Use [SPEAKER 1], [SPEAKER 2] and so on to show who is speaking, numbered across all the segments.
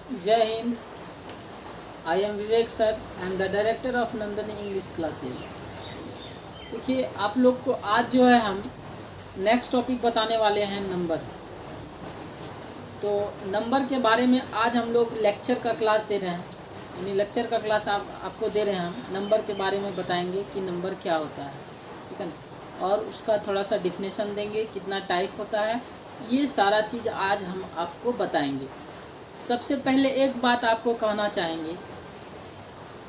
[SPEAKER 1] जय Hind. I am Vivek sir and the director of Nandini English classes. देखिए, आप लोग को आज जो है हम नेक्स्ट टॉपिक बताने वाले हैं नंबर। तो नंबर के बारे में आज हम लोग लेक्चर का क्लास दे रहे हैं, यानी लेक्चर का क्लास आपको दे रहे हैं। हम नंबर के बारे में बताएंगे कि नंबर क्या होता है, ठीक है ना, और उसका थोड़ा सा डिफिनेशन देंगे, कितना टाइप होता है, ये सारा चीज़ आज हम आपको बताएंगे। सबसे पहले एक बात आपको कहना चाहेंगे,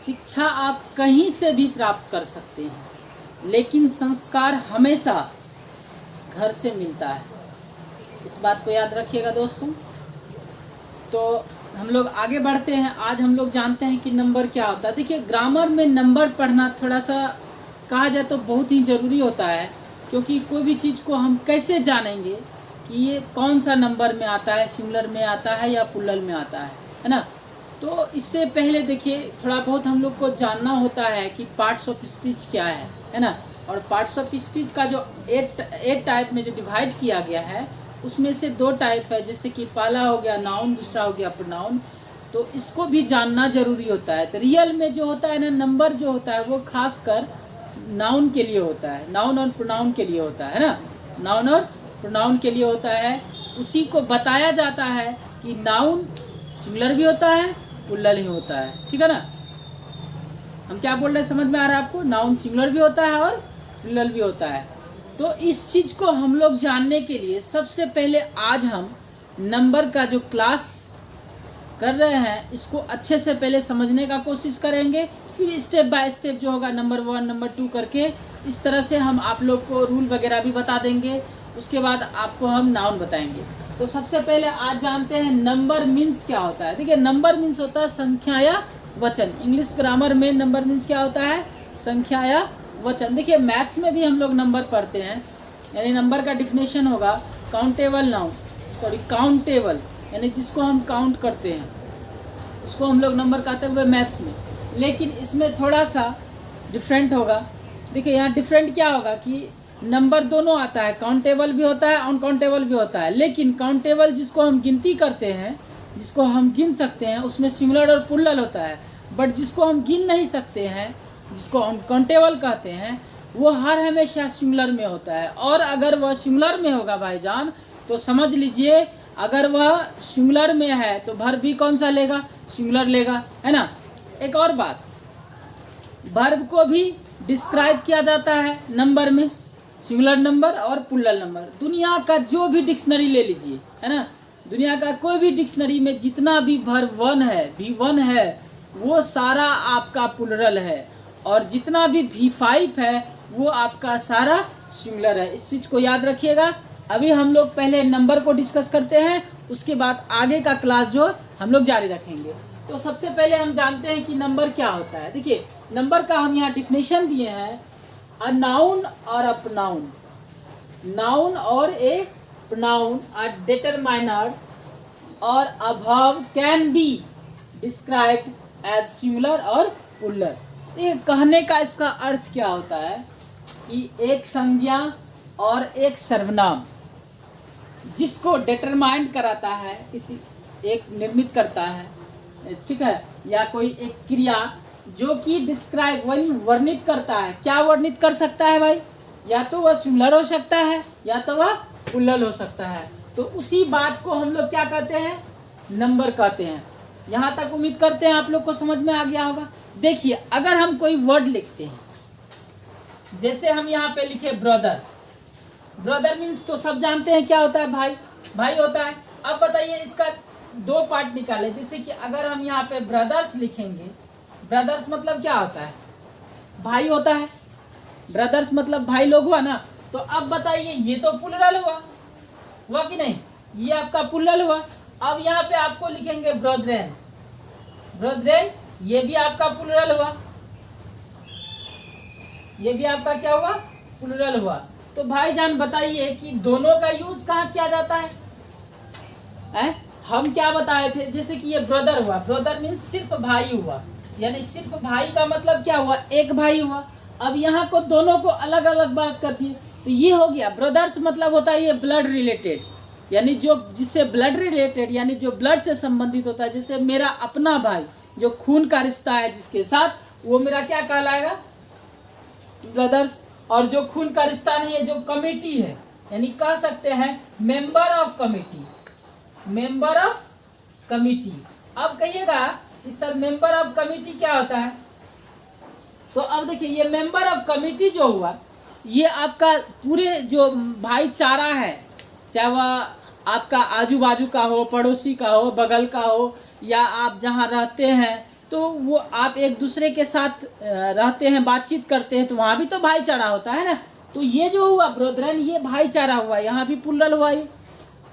[SPEAKER 1] शिक्षा आप कहीं से भी प्राप्त कर सकते हैं, लेकिन संस्कार हमेशा घर से मिलता है। इस बात को याद रखिएगा दोस्तों। तो हम लोग आगे बढ़ते हैं। आज हम लोग जानते हैं कि नंबर क्या होता है। देखिए, ग्रामर में नंबर पढ़ना थोड़ा सा कहा जाए तो बहुत ही ज़रूरी होता है, क्योंकि कोई भी चीज़ को हम कैसे जानेंगे कि ये कौन सा नंबर में आता है, सिंगुलर में आता है या प्लूरल में आता है ना। तो इससे पहले देखिए, थोड़ा बहुत हम लोग को जानना होता है कि पार्ट्स ऑफ स्पीच क्या है ना। और पार्ट्स ऑफ स्पीच का जो एट टाइप में जो डिवाइड किया गया है, उसमें से 2 टाइप है, जैसे कि पहला हो गया नाउन, दूसरा हो गया प्रोनाउन। तो इसको भी जानना ज़रूरी होता है। तो रियल में जो होता है ना, नंबर जो होता है वो खासकर नाउन के लिए होता है, नाउन और प्रोनाउन के लिए होता है ना, नाउन और प्रोनाउन के लिए होता है। उसी को बताया जाता है कि नाउन सिंगुलर भी होता है, प्लूरल ही होता है, ठीक है ना। हम क्या बोल रहे हैं, समझ में आ रहा है आपको? नाउन सिंगुलर भी होता है और प्लूरल भी होता है। तो इस चीज़ को हम लोग जानने के लिए सबसे पहले आज हम नंबर का जो क्लास कर रहे हैं, इसको अच्छे से पहले समझने का कोशिश करेंगे। फिर स्टेप बाय स्टेप जो होगा, नंबर 1 नंबर 2 करके, इस तरह से हम आप लोग को रूल वगैरह भी बता देंगे। उसके बाद आपको हम नाउन बताएंगे। तो सबसे पहले आज जानते हैं नंबर मीन्स क्या होता है। देखिए, नंबर मीन्स होता है संख्या या वचन। इंग्लिश ग्रामर में नंबर मीन्स क्या होता है? संख्या या वचन। देखिए, मैथ्स में भी हम लोग नंबर पढ़ते हैं, यानी नंबर का डिफिनेशन होगा काउंटेबल काउंटेबल, यानी जिसको हम काउंट करते हैं उसको हम लोग नंबर कहते हैं मैथ्स में। लेकिन इसमें थोड़ा सा डिफरेंट होगा। देखिए, यहाँ डिफरेंट क्या होगा कि नंबर दोनों आता है, काउंटेबल भी होता है, अनकाउंटेबल भी होता है। लेकिन काउंटेबल जिसको हम गिनती करते हैं, जिसको हम गिन सकते हैं, उसमें सिंगुलर और प्लूरल होता है। बट जिसको हम गिन नहीं सकते हैं, जिसको अनकाउंटेबल कहते हैं, वो हर हमेशा सिंगुलर में होता है। और अगर वह सिंगुलर में होगा भाईजान, तो समझ लीजिए, अगर वह सिंगुलर में है तो वर्ब भी कौन सा लेगा? सिंगुलर लेगा, है ना। एक और बात, वर्ब को भी डिस्क्राइब किया जाता है नंबर में, सिंगुलर नंबर और प्लूरल नंबर। दुनिया का जो भी डिक्शनरी ले लीजिए, है ना, दुनिया का कोई भी डिक्शनरी में जितना भी वर्ब 1 है, V1 है, वो सारा आपका प्लूरल है। और जितना भी V5 है, वो आपका सारा सिंगुलर है। इस चीज़ को याद रखिएगा। अभी हम लोग पहले नंबर को डिस्कस करते हैं, उसके बाद आगे का क्लास जो हम लोग जारी रखेंगे। तो सबसे पहले हम जानते हैं कि नंबर क्या होता है। देखिए, नंबर का हम यहाँ डिफिनेशन दिए हैं, अ नाउन और अ प्रोनाउन। नाउन और ए प्रोनाउन, अ डिटरमाइनर और a verb can be described as singular और प्लूरल। ये कहने का इसका अर्थ क्या होता है कि एक संज्ञा और एक सर्वनाम जिसको डिटरमाइंड कराता है, किसी एक निर्मित करता है, ठीक है, या कोई एक क्रिया जो कि डिस्क्राइब, वही वर्णित करता है। क्या वर्णित कर सकता है भाई? या तो वह सिंगुलर हो सकता है या तो वह प्लूरल हो सकता है। तो उसी बात को हम लोग क्या कहते हैं? नंबर कहते हैं। यहाँ तक उम्मीद करते हैं आप लोग को समझ में आ गया होगा। देखिए, अगर हम कोई वर्ड लिखते हैं, जैसे हम यहाँ पे लिखे ब्रदर। ब्रदर मीन्स तो सब जानते हैं क्या होता है? भाई, भाई होता है। अब बताइए, इसका 2 पार्ट निकाले। जैसे कि अगर हम यहाँ पे ब्रदर्स लिखेंगे, ब्रदर्स मतलब क्या होता है? भाई होता है। ब्रदर्स मतलब भाई लोग हुआ ना। तो अब बताइए, ये तो प्लूरल हुआ कि नहीं? ये आपका प्लूरल हुआ। अब यहाँ पे आपको लिखेंगे ब्रदरेन, ब्रदरेन, ये भी आपका प्लूरल हुआ, ये भी आपका क्या हुआ? प्लूरल हुआ। तो भाईजान बताइए कि दोनों का यूज कहाँ किया जाता है? हम क्या बताए थे, जैसे कि ये ब्रदर हुआ, ब्रदर मीन्स सिर्फ भाई हुआ, यानी सिर्फ भाई का मतलब क्या हुआ? एक भाई हुआ। अब यहाँ को दोनों को अलग अलग बात करती है, तो ये हो गया ब्रदर्स, मतलब होता है ये ब्लड रिलेटेड, यानी जो जिससे ब्लड रिलेटेड, यानी जो ब्लड से संबंधित होता है, जैसे मेरा अपना भाई, जो खून का रिश्ता है जिसके साथ, वो मेरा क्या कहलाएगा, ब्रदर्स। और जो खून का रिश्ता नहीं है, जो कमिटी है, यानी कह सकते हैं member of committee, member of committee. अब कहिएगा कि सर मेंबर ऑफ कमिटी क्या होता है, तो अब देखिए ये मेंबर ऑफ कमिटी जो हुआ, ये आपका पूरे जो भाईचारा है, चाहे वह आपका आजू बाजू का हो, पड़ोसी का हो, बगल का हो, या आप जहाँ रहते हैं तो वो आप एक दूसरे के साथ रहते हैं, बातचीत करते हैं, तो वहाँ भी तो भाईचारा होता है ना। तो ये जो हुआ ब्रदरन, ये भाईचारा हुआ, यहाँ भी प्लुरल हुआ ही।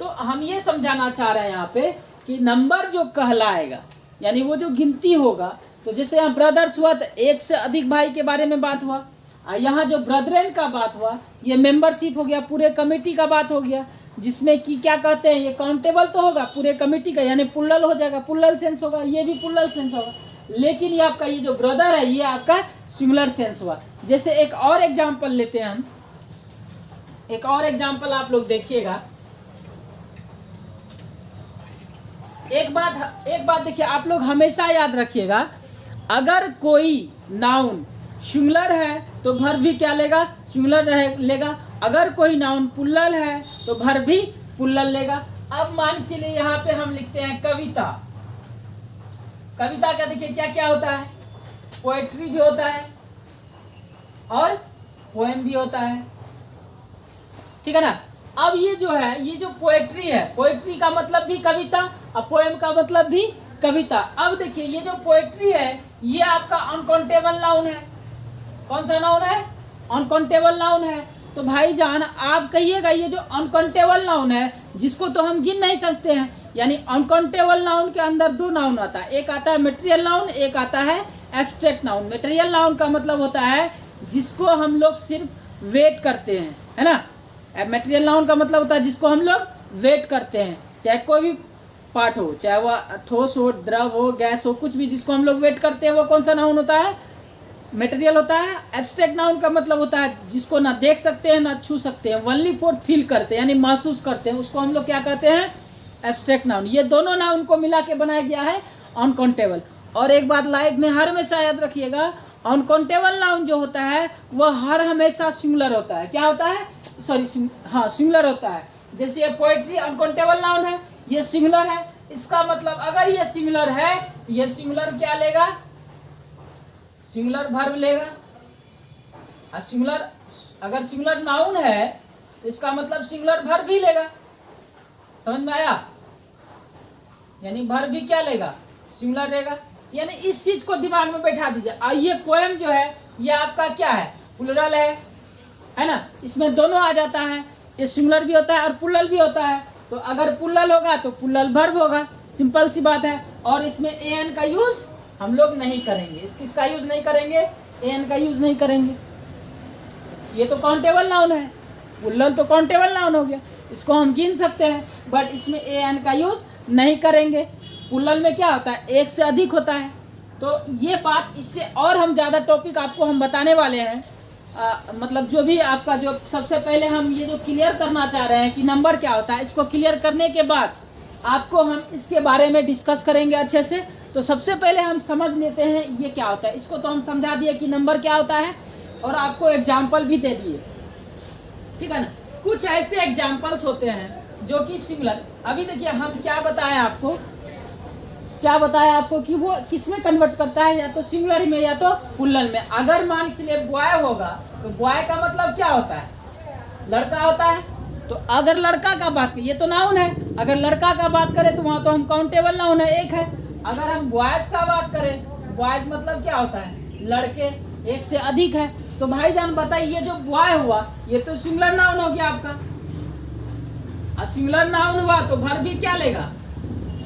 [SPEAKER 1] तो हम ये समझाना चाह रहे हैं यहाँ पे कि नंबर जो कहलाएगा, यानी वो जो गिनती होगा, तो जैसे यहाँ ब्रदर्स हुआ तो एक से अधिक भाई के बारे में बात हुआ, और यहाँ जो ब्रदरन का बात हुआ, ये मेंबरशिप हो गया, पूरे कमेटी का बात हो गया, जिसमें कि क्या कहते हैं, ये काउंटेबल तो होगा पूरे कमेटी का, यानी प्लुरल हो जाएगा, प्लुरल सेंस होगा, ये भी प्लुरल सेंस होगा। लेकिन ये आपका ये जो ब्रदर है, ये आपका सिंगुलर सेंस हुआ। जैसे एक और एग्जांपल लेते हैं हम, एक और एग्जांपल आप लोग देखिएगा। एक बात देखिए, आप लोग हमेशा याद रखिएगा, अगर कोई नाउन सिंगुलर है तो वर्ब भी क्या लेगा, सिंगुलर लेगा। अगर कोई नाउन प्लुरल है तो वर्ब भी प्लुरल लेगा। अब मान चलिए यहाँ पे हम लिखते हैं कविता। कविता का देखिए क्या क्या होता है, पोएट्री भी होता है और पोएम भी होता है, ठीक है ना। अब ये जो है, ये जो पोएट्री है, पोएट्री का मतलब भी कविता और पोएम का मतलब भी कविता। अब देखिए ये जो पोएट्री है, ये आपका अनकाउंटेबल नाउन है। कौन सा नाउन है, अनकाउंटेबल नाउन है। तो भाईजान आप कहिएगा, ये जो अनकाउंटेबल नाउन है, जिसको तो हम गिन नहीं सकते हैं, यानी अनकाउंटेबल नाउन के अंदर दो नाउन आता है, एक आता है मटेरियल नाउन, एक आता है एब्स्ट्रैक्ट नाउन। मटेरियल नाउन का मतलब होता है जिसको हम लोग सिर्फ वेट करते हैं, है ना। मटेरियल नाउन का मतलब होता है जिसको हम लोग वेट करते हैं, चाहे कोई भी पार्ट हो, चाहे वह ठोस हो, द्रव हो, गैस हो, कुछ भी जिसको हम लोग वेट करते हैं, वो कौन सा नाउन होता है, मटेरियल होता है। एब्स्ट्रैक्ट नाउन का मतलब होता है जिसको ना देख सकते हैं ना छू सकते हैं, ओनली फॉर फील करते हैं, यानी महसूस करते हैं, उसको हम लोग क्या कहते हैं, एब्स्ट्रैक्ट नाउन। ये दोनों नाउन को मिला के बनाया गया है अनकाउंटेबल। और एक बात लाइफ में हर हमेशा याद रखिएगा, अनकाउंटेबल नाउन जो होता है वह हर हमेशा सिंगुलर होता है। क्या होता है, सॉरी, हाँ सिंगुलर होता है। जैसे ये पोएट्री अनकाउंटेबल नाउन है, ये सिंगुलर है, इसका मतलब अगर ये सिंगुलर है, ये सिंगुलर क्या लेगा, सिंगुलर वर्ब लेगा। और सिंगुलर, अगर सिंगुलर नाउन है इसका मतलब सिंगुलर वर्ब भी लेगा। समझ में आया, यानी वर्ब भी क्या लेगा, सिंगुलर लेगा। यानी इस चीज को दिमाग में बैठा दीजिए। और ये पोएम जो है, ये आपका क्या है, प्लुरल है ना, इसमें दोनों आ जाता है, ये सिंगुलर भी होता है और प्लुरल भी होता है। तो अगर प्लुरल होगा तो प्लुरल वर्ब होगा, सिंपल सी बात है। और इसमें एन का यूज हम लोग नहीं करेंगे, किसका यूज नहीं करेंगे, एन का यूज नहीं करेंगे। ये तो काउंटेबल नाउन है, प्लुरल तो काउंटेबल नाउन हो गया, इसको हम गिन सकते हैं, बट इसमें एन का यूज नहीं करेंगे। प्लुरल में क्या होता है, एक से अधिक होता है। तो ये बात, इससे और हम ज़्यादा टॉपिक आपको हम बताने वाले हैं। मतलब जो भी आपका, जो सबसे पहले हम ये जो क्लियर करना चाह रहे हैं कि नंबर क्या होता है, इसको क्लियर करने के बाद आपको हम इसके बारे में डिस्कस करेंगे अच्छे से। तो सबसे पहले हम समझ लेते हैं ये क्या होता है। इसको तो हम समझा दिए कि नंबर क्या होता है, और आपको एग्जाम्पल भी दे दिए, ठीक है ना। कुछ ऐसे एग्जाम्पल्स होते हैं जो कि सिंगुलर, अभी देखिए हम क्या बताएं आपको, क्या बताया आपको कि वो किस में कन्वर्ट करता है, या तो सिंगुलर में या तो प्लुरल में। अगर मान चलिए बॉय होगा तो बॉय का मतलब क्या होता है, लड़का होता है। तो अगर लड़का का बात करें, ये तो नाउन है, अगर लड़का का बात करें तो वहाँ तो हम काउंटेबल नाउन है, एक है। अगर हम बॉयज का बात करें, बॉयज मतलब क्या होता है, लड़के, एक से अधिक है। तो भाईजान बताइए, ये जो बॉय हुआ ये तो सिंगुलर नाउन हो गया आपका, और सिंगुलर नाउन हुआ तो वर्ब भी क्या लेगा,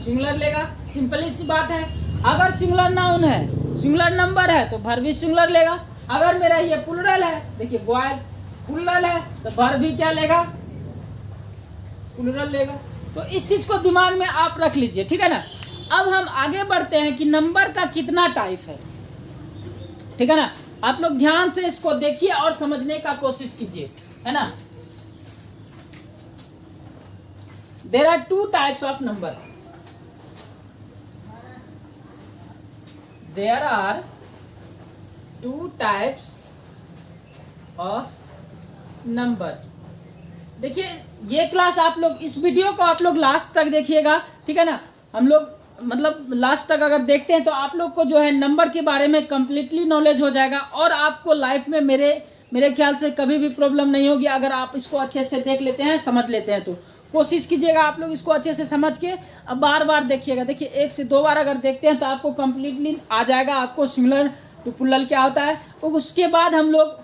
[SPEAKER 1] सिंगुलर लेगा, सिंपली सी बात है। अगर सिंगुलर नाउन है, सिंगुलर नंबर है तो वर्ब भी सिंगुलर लेगा। अगर मेरा ये प्लुरल है, देखिए बॉयज प्लुरल है तो वर्ब भी क्या लेगा, प्लुरल लेगा। तो इस चीज को दिमाग में आप रख लीजिए, ठीक है ना। अब हम आगे बढ़ते हैं कि नंबर का कितना टाइप है, ठीक है ना। आप लोग ध्यान से इसको देखिए और समझने का कोशिश कीजिए, है ना। There are two types of number, there are two types of number. देखिए ये क्लास आप लोग, इस वीडियो को आप लोग लास्ट तक देखिएगा, ठीक है ना। हम लोग मतलब लास्ट तक अगर देखते हैं तो आप लोग को जो है नंबर के बारे में कम्प्लीटली नॉलेज हो जाएगा, और आपको लाइफ में मेरे ख्याल से कभी भी प्रॉब्लम नहीं होगी अगर आप इसको अच्छे से देख लेते हैं, समझ लेते हैं। तो कोशिश कीजिएगा आप लोग इसको अच्छे से समझ के अब बार बार देखिएगा। देखिए 1 से 2 बार अगर देखते हैं तो आपको कम्प्लीटली आ जाएगा, आपको सिंगुलर टू प्लूरल क्या होता है। और उसके बाद हम लोग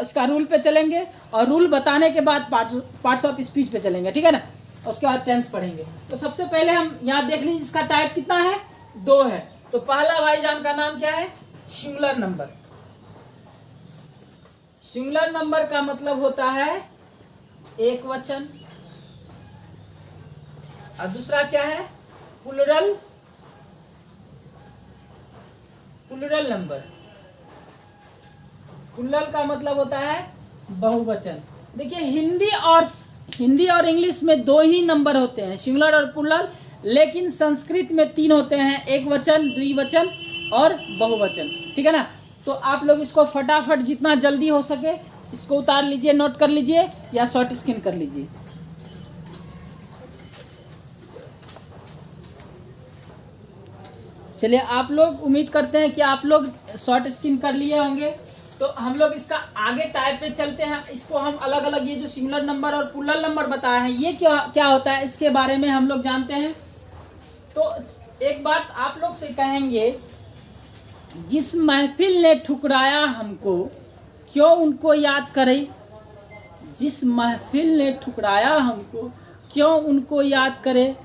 [SPEAKER 1] इसका रूल पे चलेंगे, और रूल बताने के बाद पार्ट्स ऑफ स्पीच पे चलेंगे, ठीक है ना। उसके बाद टेंस पढ़ेंगे। तो सबसे पहले हम यहाँ देख लीजिए इसका टाइप कितना है, 2 है। तो पहला भाईजान का नाम क्या है, सिंगुलर नंबर। सिंगुलर नंबर का मतलब होता है एक वचन, और दूसरा क्या है, प्लूरल नंबर। प्लूरल का मतलब होता है बहुवचन। देखिए हिंदी और इंग्लिश में 2 ही नंबर होते हैं, सिंगुलर और प्लूरल, लेकिन संस्कृत में 3 होते हैं, एक वचन, द्विवचन और बहुवचन, ठीक है ना। तो आप लोग इसको फटाफट जितना जल्दी हो सके इसको उतार लीजिए, नोट कर लीजिए या शॉर्ट स्क्रीन कर लीजिए। चलिए आप लोग, उम्मीद करते हैं कि आप लोग शॉर्ट स्क्रीन कर लिए होंगे। तो हम लोग इसका आगे टाइप पे चलते हैं। इसको हम अलग अलग, ये जो सिंगुलर नंबर और प्लूरल नंबर बताए हैं ये क्या होता है इसके बारे में हम लोग जानते हैं। तो एक बात आप लोग से कहेंगे, जिस महफिल ने ठुकराया हमको क्यों उनको याद करें, जिस महफिल ने ठुकराया हमको क्यों उनको याद करें,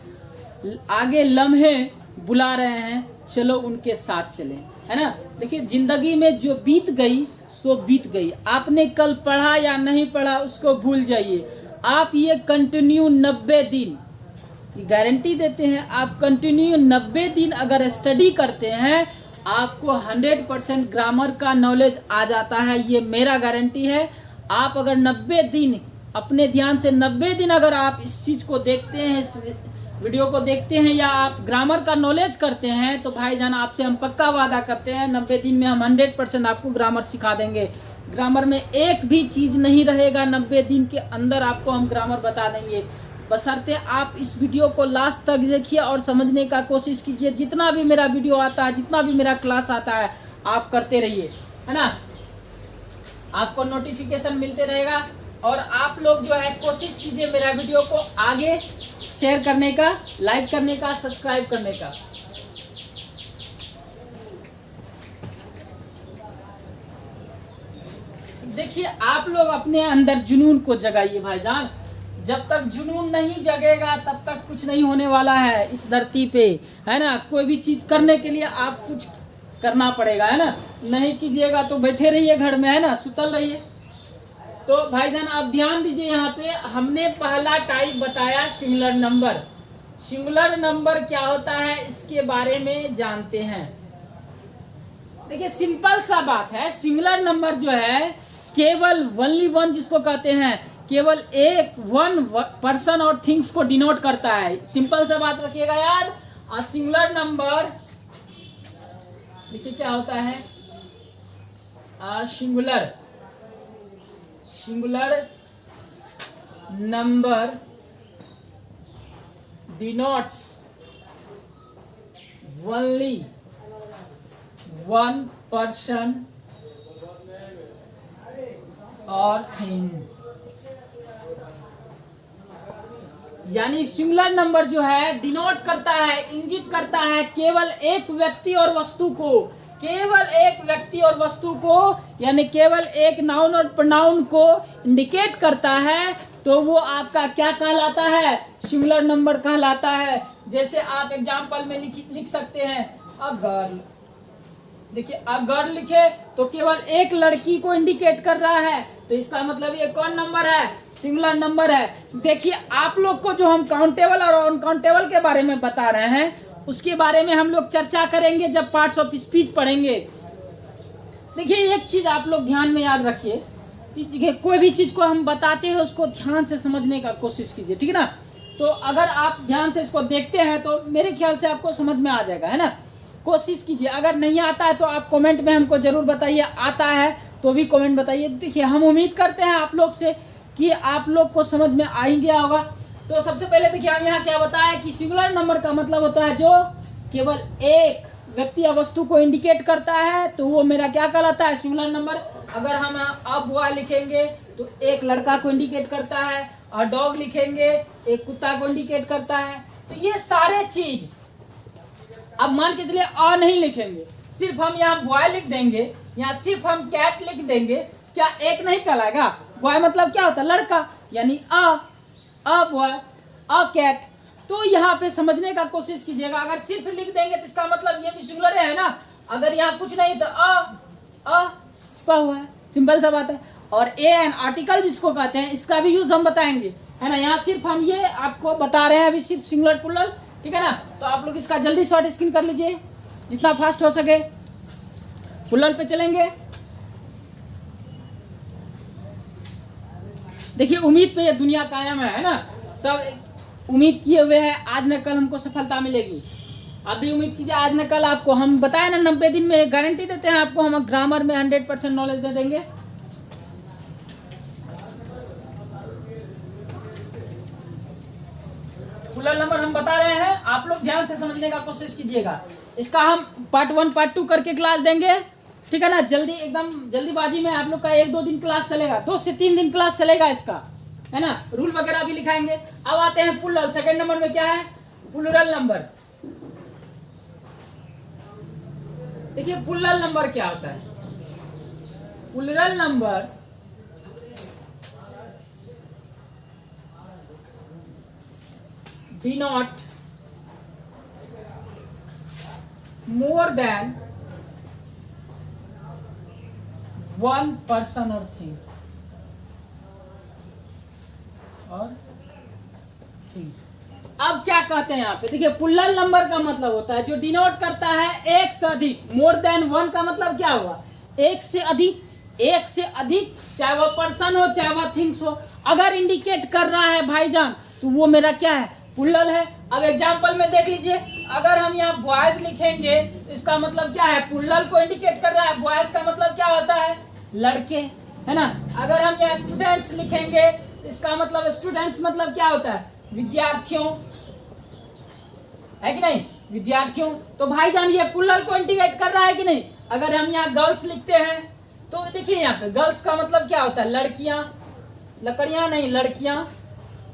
[SPEAKER 1] आगे लम्हे बुला रहे हैं चलो उनके साथ चलें, है ना। देखिए जिंदगी में जो बीत गई सो बीत गई, आपने कल पढ़ा या नहीं पढ़ा उसको भूल जाइए। आप ये कंटिन्यू 90 दिन ये गारंटी देते हैं, आप कंटिन्यू 90 दिन अगर स्टडी करते हैं आपको 100% ग्रामर का नॉलेज आ जाता है, ये मेरा गारंटी है। आप अगर 90 दिन अपने ध्यान से 90 दिन अगर आप इस चीज़ को देखते हैं, इस वीडियो को देखते हैं, या आप ग्रामर का नॉलेज करते हैं, तो भाईजान आपसे हम पक्का वादा करते हैं 90 दिन में हम 100% आपको ग्रामर सिखा देंगे। ग्रामर में एक भी चीज़ नहीं रहेगा, 90 दिन के अंदर आपको हम ग्रामर बता देंगे। बशर्ते आप इस वीडियो को लास्ट तक देखिए और समझने का कोशिश कीजिए। जितना भी मेरा वीडियो आता है, जितना भी मेरा क्लास आता है, आप करते रहिए, है ना। आपको नोटिफिकेशन मिलते रहेगा, और आप लोग जो है कोशिश कीजिए मेरा वीडियो को आगे शेयर करने का, लाइक करने का, सब्सक्राइब करने का। देखिए आप लोग अपने अंदर जुनून को जगाइए भाईजान। जब तक जुनून नहीं जगेगा तब तक कुछ नहीं होने वाला है इस धरती पे, है ना। कोई भी चीज़ करने के लिए आप कुछ करना पड़ेगा, है ना। नहीं कीजिएगा तो बैठे रहिए घर में, है ना, सुतल रहिए। तो भाईजान आप ध्यान दीजिए, यहाँ पे हमने पहला टाइप बताया सिंगुलर नंबर। सिंगुलर नंबर क्या होता है इसके बारे में जानते हैं। देखिए सिंपल सा बात है, सिंगुलर नंबर जो है केवल ओनली वन जिसको कहते हैं, केवल एक वन पर्सन और थिंग्स को डिनोट करता है। सिंपल सा बात रखिएगा यार। और सिंगुलर नंबर देखिए क्या होता है, singular number denotes only one person और थिंग। यानी सिंगुलर नंबर जो है डिनोट करता है, इंगित करता है केवल एक व्यक्ति और वस्तु को, केवल एक व्यक्ति और वस्तु को, यानी केवल एक नाउन और प्रोनाउन को इंडिकेट करता है। तो वो आपका क्या कहलाता है, सिंगुलर नंबर कहलाता है। जैसे आप एग्जाम्पल में लिख सकते हैं अ गर्ल। देखिए अ गर्ल लिखे तो केवल एक लड़की को इंडिकेट कर रहा है, तो इसका मतलब ये कौन नंबर है, सिंगुलर नंबर है। देखिए आप लोग को जो हम काउंटेबल और अनकाउंटेबल के बारे में बता रहे हैं उसके बारे में हम लोग चर्चा करेंगे जब पार्ट्स ऑफ स्पीच पढ़ेंगे। देखिए एक चीज आप लोग ध्यान में याद रखिए कि कोई भी चीज को हम बताते हैं उसको ध्यान से समझने का कोशिश कीजिए, ठीक है ना। तो अगर आप ध्यान से इसको देखते हैं तो मेरे ख्याल से आपको समझ में आ जाएगा, है ना। कोशिश कीजिए, अगर नहीं आता है तो आप कमेंट में हमको ज़रूर बताइए, आता है तो भी कमेंट बताइए। देखिए हम उम्मीद करते हैं आप लोग से कि आप लोग को समझ में आ ही गया होगा। तो सबसे पहले देखिए हम यहाँ क्या बताया कि सिंगुलर नंबर का मतलब होता है जो केवल एक व्यक्ति या वस्तु को इंडिकेट करता है, तो वो मेरा क्या कहलाता है, सिंगुलर नंबर। अगर हम अ बॉय लिखेंगे तो एक लड़का को इंडिकेट करता है, और डॉग लिखेंगे एक कुत्ता को इंडिकेट करता है। तो ये सारे चीज, अब मान के चलिए अ नहीं लिखेंगे, सिर्फ हम यहाँ बॉय लिख देंगे, यहाँ सिर्फ हम कैट लिख देंगे, क्या एक नहीं कहलाएगा? बॉय मतलब क्या होता है, लड़का, यानी अ बॉय, अ कैट। तो यहाँ पे समझने का कोशिश कीजिएगा, अगर सिर्फ लिख देंगे तो इसका मतलब ये भी सिंगुलर है ना। अगर यहाँ कुछ नहीं तो अ छुपा हुआ है, सिंपल सा बात है। और एन आर्टिकल जिसको कहते हैं, इसका भी यूज हम बताएंगे, है ना। यहाँ सिर्फ हम ये आपको बता रहे हैं अभी, सिर्फ सिंगुलर प्लूरल, ठीक है ना। तो आप लोग इसका जल्दी शॉर्ट स्क्रीन कर लीजिए जितना फास्ट हो सके। प्लूरल पे चलेंगे। देखिए उम्मीद पे ये दुनिया कायम है ना। सब उम्मीद किए हुए हैं आज न कल हमको सफलता मिलेगी। आप भी उम्मीद कीजिए आज न कल आपको, हम बताए ना 90 दिन में गारंटी देते हैं आपको, हम ग्रामर में 100% नॉलेज दे देंगे। प्लूरल नंबर हम बता रहे हैं, आप लोग ध्यान से समझने का कोशिश कीजिएगा। इसका हम पार्ट 1 पार्ट 2 करके क्लास देंगे, ठीक है ना। जल्दी एकदम जल्दीबाजी में आप लोग का 1-2 दिन क्लास चलेगा, 2 से 3 दिन क्लास चलेगा इसका, है ना। रूल वगैरह भी लिखाएंगे। अब आते हैं प्लूरल। सेकंड नंबर में क्या है, प्लूरल नंबर। देखिए प्लूरल नंबर क्या होता है। Plural number denote more than one person और थिंग, अब क्या कहते हैं यहाँ पे, देखिए प्लूरल नंबर का मतलब होता है जो डिनोट करता है एक से अधिक। मोर देन वन का मतलब क्या हुआ, एक से अधिक। एक से अधिक चाहे वह पर्सन हो चाहे वह थिंग्स हो, अगर इंडिकेट कर रहा है भाईजान तो वो मेरा क्या है, प्लूरल है। अब एग्जांपल में देख लीजिए, अगर हम यहाँ बॉयज लिखेंगे तो इसका मतलब क्या है, प्लूरल को इंडिकेट कर रहा है। बॉयज का मतलब क्या होता है, लड़के, है ना। अगर हम यहाँ स्टूडेंट्स लिखेंगे तो इसका मतलब स्टूडेंट्स मतलब क्या होता है, विद्यार्थियों, है कि नहीं, विद्यार्थियों। तो भाईजान ये प्लूरल को इंडिकेट कर रहा है कि नहीं। अगर हम यहाँ गर्ल्स लिखते हैं तो देखिए यहाँ पे गर्ल्स का मतलब क्या होता है, लड़कियां, लकड़ियां नहीं, लड़कियां।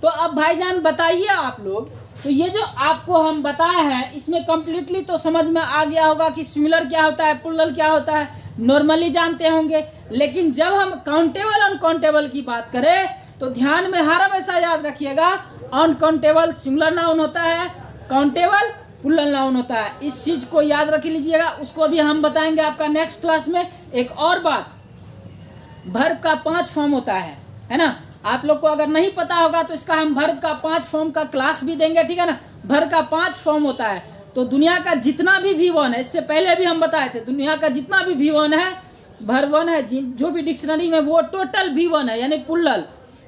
[SPEAKER 1] तो अब भाईजान बताइए आप लोग, तो ये जो आपको हम बताए हैं इसमें कंप्लीटली तो समझ में आ गया होगा कि सिंगुलर क्या होता है, प्लूरल क्या होता है, नॉर्मली जानते होंगे। लेकिन जब हम काउंटेबल अनकाउंटेबल की बात करें तो ध्यान में हर हमेशा याद रखिएगा, अनकाउंटेबल सिंगुलर नाउन होता है, काउंटेबल प्लूरल नाउन होता है। इस चीज को याद रख लीजिएगा, उसको भी हम बताएंगे आपका नेक्स्ट क्लास में। एक और बात, वर्ब का 5 फॉर्म होता है ना। आप लोग को अगर नहीं पता होगा तो इसका हम वर्ब का 5 फॉर्म का क्लास भी देंगे, ठीक है ना। वर्ब का 5 फॉर्म होता है। तो दुनिया का जितना भी V1 है, इससे पहले भी हम बताए थे, दुनिया का जितना भी V1 है, वर्ब 1 है, जो भी डिक्शनरी में, वो टोटल V1 है, यानी प्लूरल,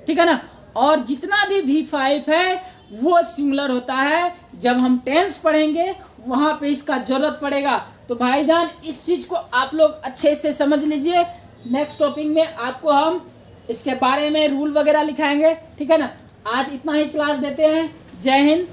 [SPEAKER 1] ठीक है ना। और जितना भी V5 है वो सिंगुलर होता है। जब हम टेंस पढ़ेंगे वहां पे इसका जरूरत पड़ेगा। तो भाईजान इस चीज को आप लोग अच्छे से समझ लीजिए। नेक्स्ट टॉपिक में आपको हम इसके बारे में रूल वगैरह लिखाएंगे, ठीक है ना। आज इतना ही क्लास देते हैं। जय हिंद।